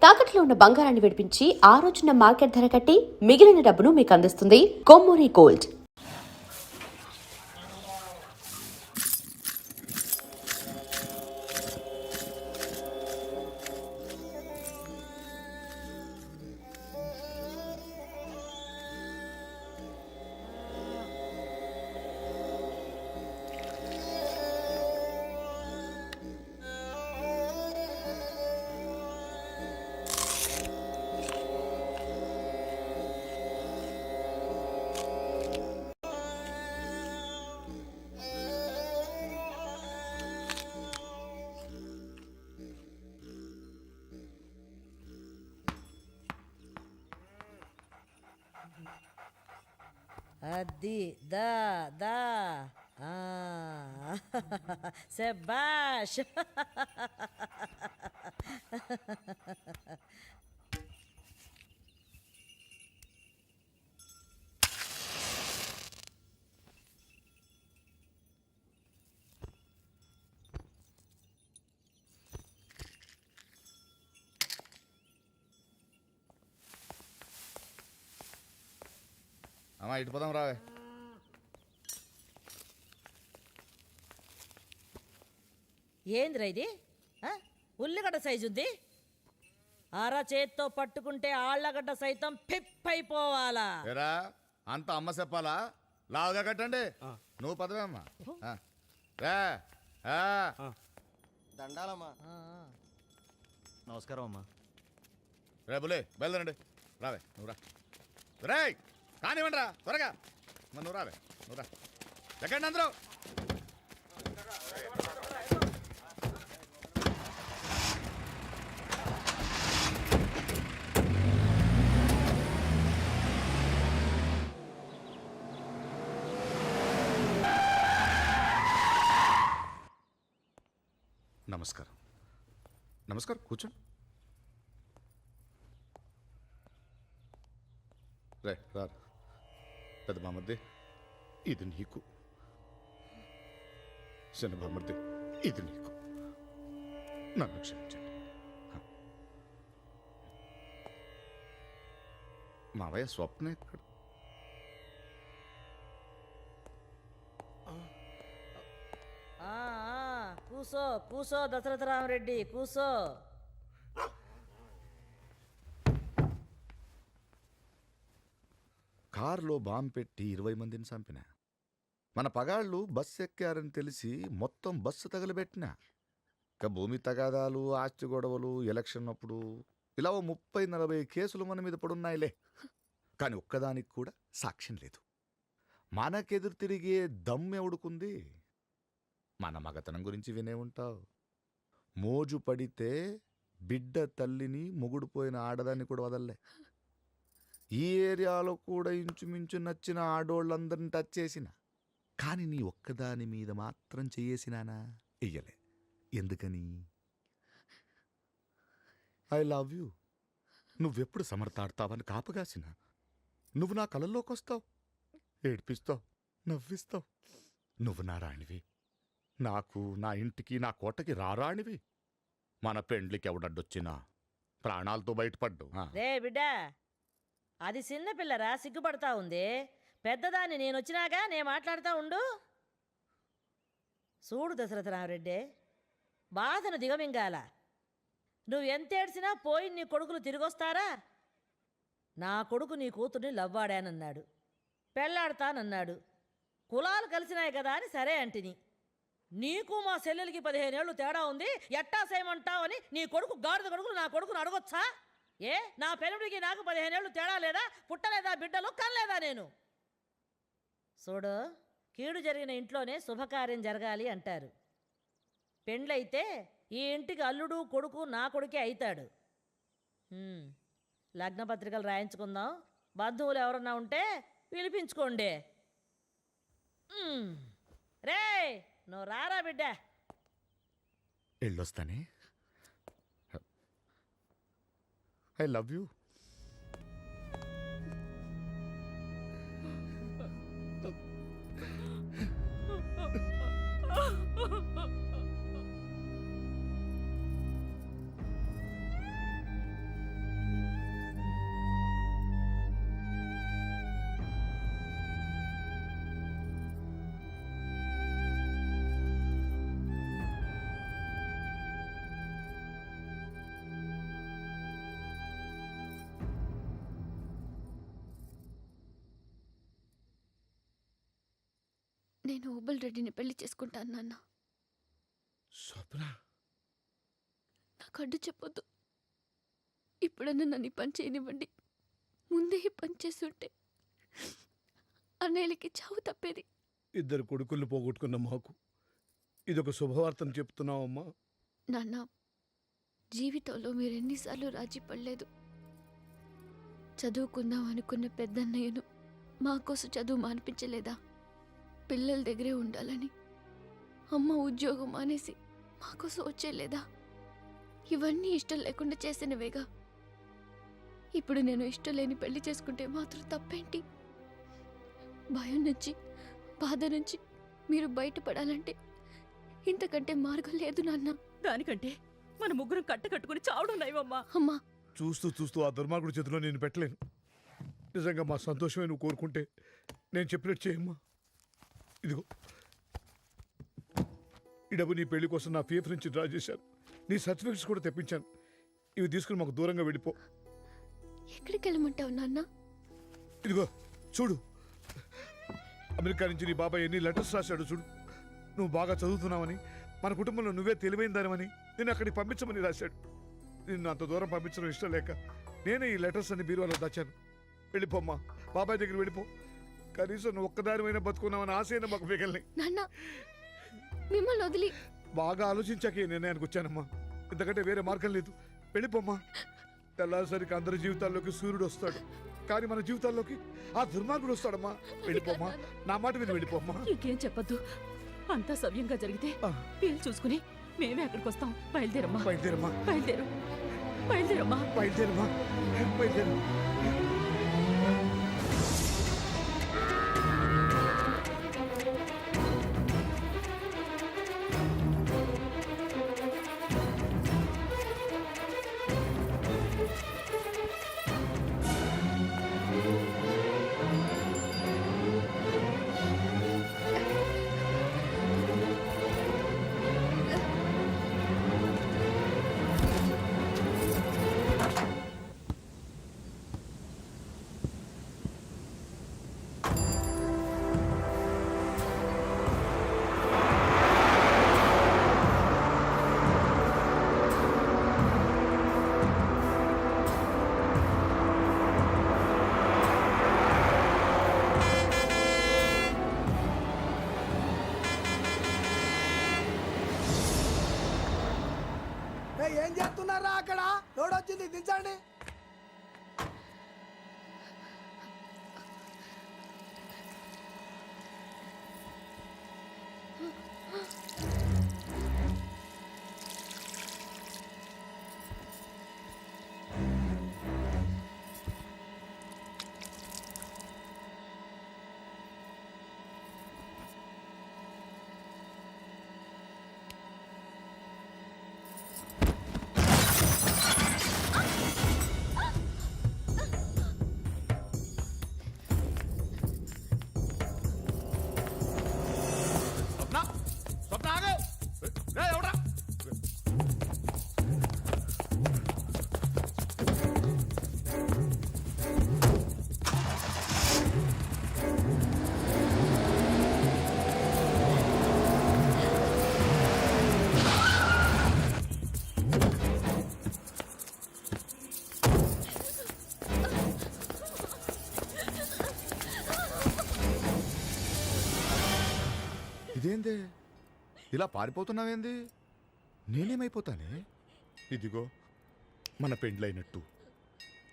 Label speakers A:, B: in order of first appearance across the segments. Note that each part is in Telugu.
A: తాకట్లో ఉన్న బంగారాన్ని విడిపించి ఆ రోజున మార్కెట్ ధర కట్టి మిగిలిన డబ్బును మీకు అందిస్తుంది కొమ్మూరి గోల్డ్.
B: అది దా దా శబాష్.
C: అమ్మా ఇటు పోదాం రావే.
B: ఏందిరా ఇది? ఉల్లిగడ్డ సైజు ఉంది. అర చేత్తో పట్టుకుంటే ఆళ్లగడ్డ సైతం పిప్పైపోవాలా.
C: ఏరా అంత అమ్మ చెప్పాలా? లావుగా కట్టండి. నువ్వు పదవే అమ్మా.
D: దండాలమ్మా.
E: నమస్కారం అమ్మా.
C: రేపులే బయలుదేరండి. రావే నువ్వు రా. రే కానివ్వండి రా త్వరగా. నువ్వు రావే నువ్వు రా. ఎక్కండి అందరూ. నమస్కారం. నమస్కారం కూర్చోండి. రే రా. పెద్ద బామర్ది ఇది నీకు. చిన్న బామర్ది ఇది నీకు. నన్ను క్షమించండి. మావయ్య స్వప్న ఎక్కడ?
B: కూసో కూసో దశరథ రామరెడ్డి కూసో.
C: కారులో బాంబు పెట్టి 20 మందిని చంపిన. మన పగాళ్ళు బస్సు ఎక్కారని తెలిసి మొత్తం బస్సు తగలబెట్టిన. ఇక భూమి తగాదాలు, ఆస్తి గొడవలు, ఎలక్షన్ అప్పుడు ఇలా 30-40 కేసులు మన మీద పడున్నాయిలే. కానీ ఒక్కదానికి కూడా సాక్ష్యం లేదు. మనకెదురు తిరిగే దమ్మెవుడుకుంది? మన మగతనం గురించి వినే ఉంటావు. మోజు పడితే బిడ్డ తల్లిని మొగుడుపోయిన ఆడదాన్ని కూడా వదల్లే. ఈ ఏరియాలో కూడా ఇంచుమించు నచ్చిన ఆడోళ్ళందరిని టచ్ చేసిన. కానీ నీ ఒక్కదాని మీద మాత్రం చేసినానా? ఇయ్యలే. ఎందుకని? I love you. నువ్వెప్పుడు సమర్థాడతావని కాపగాసిన. నువ్వు నా కళల్లోకి వస్తావు, ఏడ్పిస్తావు, నవ్విస్తావు. నువ్వు నా రాణివి. నాకు, నా ఇంటికి, నా కోటకి రారాణివి. మన పెండ్లికి ఎవడడ్డొచ్చినా ప్రాణాలతో బయటపడ్డు.
B: రే బిడ్డా, అది చిన్న పిల్లరా, సిగ్గుపడతా ఉంది. పెద్దదాన్ని నేనొచ్చినాగా నేను మాట్లాడుతూ ఉండు. చూడు దశరథ రామరెడ్డి, బాధను దిగమింగాల. నువ్వు ఎంత ఏడ్చినా పోయి నీ కొడుకులు తిరిగొస్తారా? నా కొడుకు నీ కూతుర్ని లవ్వాడానన్నాడు, పెళ్ళాడతానన్నాడు. కులాలు కలిసినాయి కదా అని సరే అంటిని. నీకు మా చెల్లెలకి 15 ఏళ్ళు తేడా ఉంది, ఎట్టా చేయమంటావని నీ కొడుకు గాడిద కొడుకులు నా కొడుకును అడగొచ్చా? ఏ నా పెనుడికి నాకు 15 ఏళ్ళు తేడా లేదా? పుట్టలేదా బిడ్డలు? కనలేదా నేను? చూడు, కీడు జరిగిన ఇంట్లోనే శుభకార్యం జరగాలి అంటారు. పెండ్లైతే ఈ ఇంటికి అల్లుడు కొడుకు నా కొడుకే అవుతాడు. లగ్నపత్రికలు రాయించుకుందాం. బంధువులు ఎవరన్నా ఉంటే పిలిపించుకోండి. రే నువ్వు రారా బిడ్డ.
C: వెళ్ళొస్తానే. I love you.
D: నేను ఓబుల్ రెడ్డిని పెళ్లి చేసుకుంటాను నాన్న.
C: స్వప్న,
D: నాకు అడ్డు చెప్పొద్దు. ఇప్పుడన్నా నన్ను ఈ పని చేయనివ్వండి. ముందే ఈ పని చేస్తుంటే అన్నయ్యలకి చావు తప్పేది.
F: ఇద్దరు కొడుకుల్ని పోగొట్టుకున్న మాకు ఇదొక శుభవార్తను చెప్తున్నావమ్మా.
D: నాన్న, జీవితంలో మీరెన్నిసార్లు రాజీ పడలేదు. చదువుకుందాం అనుకున్న పెద్దన్నయ్యను మా కోసం చదువు మానిపించలేదా? పిల్లల దగ్గరే ఉండాలని అమ్మ ఉద్యోగం మానేసి మా కోసం వచ్చేలేదా? ఇవన్నీ ఇష్టం లేకుండా చేసినవేగా. ఇప్పుడు నేను ఇష్టం లేని పెళ్లి చేసుకుంటే మాత్రం తప్పేంటి? భయం నుంచి, బాధ నుంచి మీరు బయటపడాలంటే ఇంతకంటే మార్గం లేదు నాన్న.
G: దానికంటే మన ముగ్గురం కట్టుకుని చావడం నయమమ్మా.
D: అమ్మా,
F: చూస్తూ చూస్తూ ఆ దుర్మార్గుడి చేతిలో నేను పెట్టలేను. నిజంగా మా సంతోషమే నువ్వు కోరుకుంటే నేను చెప్పినట్టు చేయమ్మా. ఇదిగో ఈ డబ్బు నీ పెళ్లి కోసం నా ఫీఫ్ నుంచి డ్రా చేశాను. నీ సర్టిఫికెట్స్ కూడా తెప్పించాను. ఇవి తీసుకుని మాకు దూరంగా వెళ్ళిపో.
D: ఎక్కడికి వెళ్ళమంటావు నాన్న?
F: ఇదిగో చూడు, అమెరికా నుంచి నీ బాబాయ్ ఎన్ని లెటర్స్ రాశాడు చూడు. నువ్వు బాగా చదువుతున్నావని, మన కుటుంబంలో నువ్వే తెలివైన దానివని నేను అక్కడికి పంపించమని రాశాడు. నిన్ను అంత దూరం పంపించడం ఇష్టం లేక నేనే ఈ లెటర్స్ అన్ని బీరువాలో దాచాను. వెళ్ళిపోమ్మా, బాబాయ్ దగ్గర వెళ్ళిపో. కనీసం నువ్వు ఒక్కదానివైనా బతుకున్నావని ఆశైనా మాకు మిగల్ని.
D: నాన్న, మిమ్మల్ని వదిలి
F: బాగా ఆలోచించాక ఈ నిర్ణయానికి వచ్చానమ్మా. ఇంతకంటే వేరే మార్గం లేదు. వెళ్ళిపోమ్మా. తెల్లారిసరికి అందరి జీవితాల్లోకి సూర్యుడు వస్తాడు, కానీ మన జీవితాల్లోకి ఆ దుర్మార్గుడు వస్తాడమ్మా. వెళ్ళిపోమ్మా, నా మాట మీద వెళ్ళిపోమ్మా.
G: ఇంకేం చెప్పొద్దు. అంతా సవ్యంగా జరిగితే వీలు చూసుకుని మేమే అక్కడికి వస్తాం. బయలుదేరమ్మా,
F: బయలుదేరమ్మా,
G: బయలుదేరు, బయలుదేరమ్మా.
F: బయలుదేరమ్మా, బయలుదేరు.
H: ఏం చేస్తున్నారా అక్కడ? లోడ్ వచ్చింది, దించండి.
C: ఇదేందే ఇలా పారిపోతున్నావేంది? నేనేమైపోతానే? ఇదిగో మన పెండ్లైనట్టు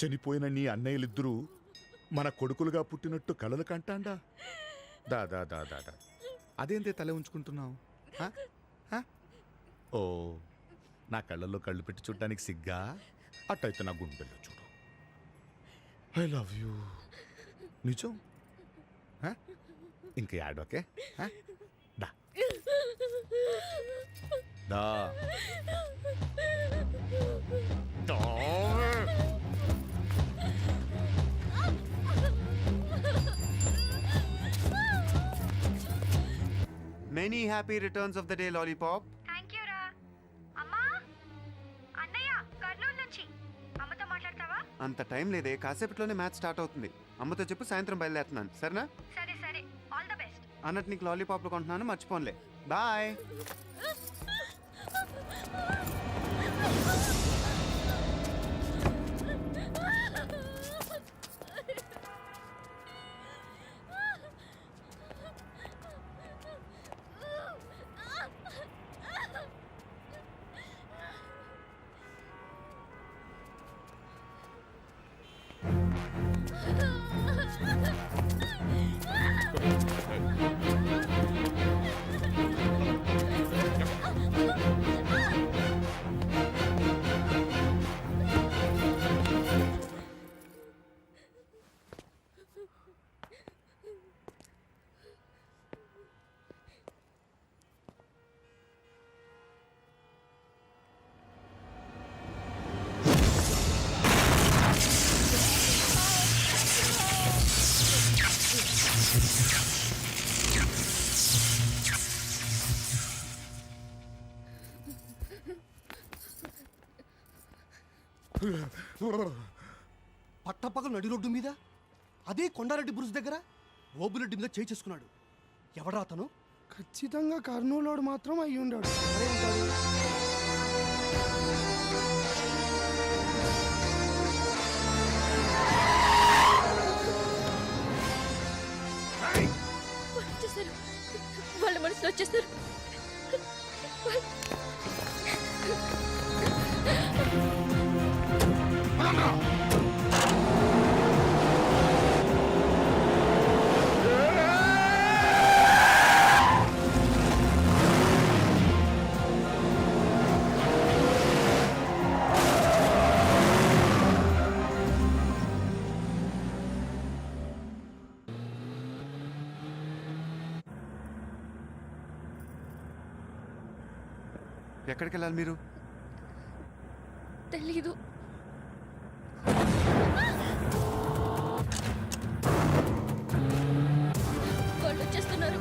C: చనిపోయిన నీ అన్నయ్యలిద్దరూ మన కొడుకులుగా పుట్టినట్టు కలలు కంటాండా. దాదా దాదా దా, అదేందే తల ఉంచుకుంటున్నావు? ఓ, నా కళ్ళల్లో కళ్ళు పెట్టి చూడటానికి సిగ్గా? అట్టయితే నా గుండెల్లో చూడు. I love you. నిజం? ఇంక యాడోకే? దా దా దా.
I: Many happy returns of the day, Lollipop.
J: Thank you రా. అమ్మా, అన్నయ్య కర్నూలు నుంచి. అమ్మతో మాట్లాడతావా?
I: అంత టైం లేదే, కాసేపట్లోనే మ్యాచ్ స్టార్ట్ అవుతుంది. అమ్మతో చెప్పు సాయంత్రం బయలుదేరుతున్నాను, సరేనా?
J: సరే సరే, ఆల్ ద బెస్ట్.
I: అన్నట్టు నీకు లాలీపాప్లు కొంటున్నాను, మర్చిపోన్లే. బాయ్.
H: పట్టపగలు నడి రోడ్డు మీద అదే కొండారెడ్డి బ్రుజ్ దగ్గర ఓబులెడ్డి మీద చేయి చేసుకున్నాడు. ఎవడా అతను? ఖచ్చితంగా కర్నూలులోడు మాత్రం అయ్యి ఉండాడు.
D: వచ్చేసారు, వాళ్ళ మనసులో వచ్చేసారు.
I: ఎక్కడికి వెళ్ళాలి మీరు?
D: తెలీదు. వాళ్ళు వచ్చేస్తున్నారు.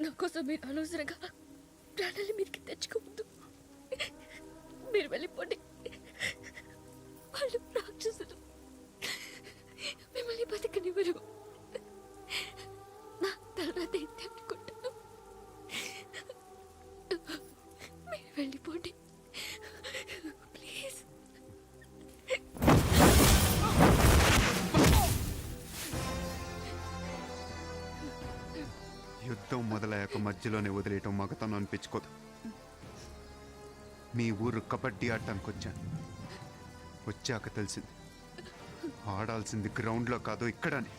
D: నా కోసం మీరు అనవసరంగా ప్రాణాలు మీదకి తెచ్చుకోవద్దు. మీరు వెళ్ళిపోండి. వాళ్ళు రాక్షసులు, మిమ్మల్ని బతికనివ్వరు. నా తర్వాత ఏంటి అనుకుంటాను. మీరు వెళ్ళిపోండి ప్లీజ్.
I: యుద్ధం మొదలయ్యాక మధ్యలోనే వదిలేయటం మగతనం అనిపించుకోదు. మీ ఊరు కబడ్డీ ఆడటానికి వచ్చాను. వచ్చాక తెలిసింది ఆడాల్సింది గ్రౌండ్లో కాదు ఇక్కడని.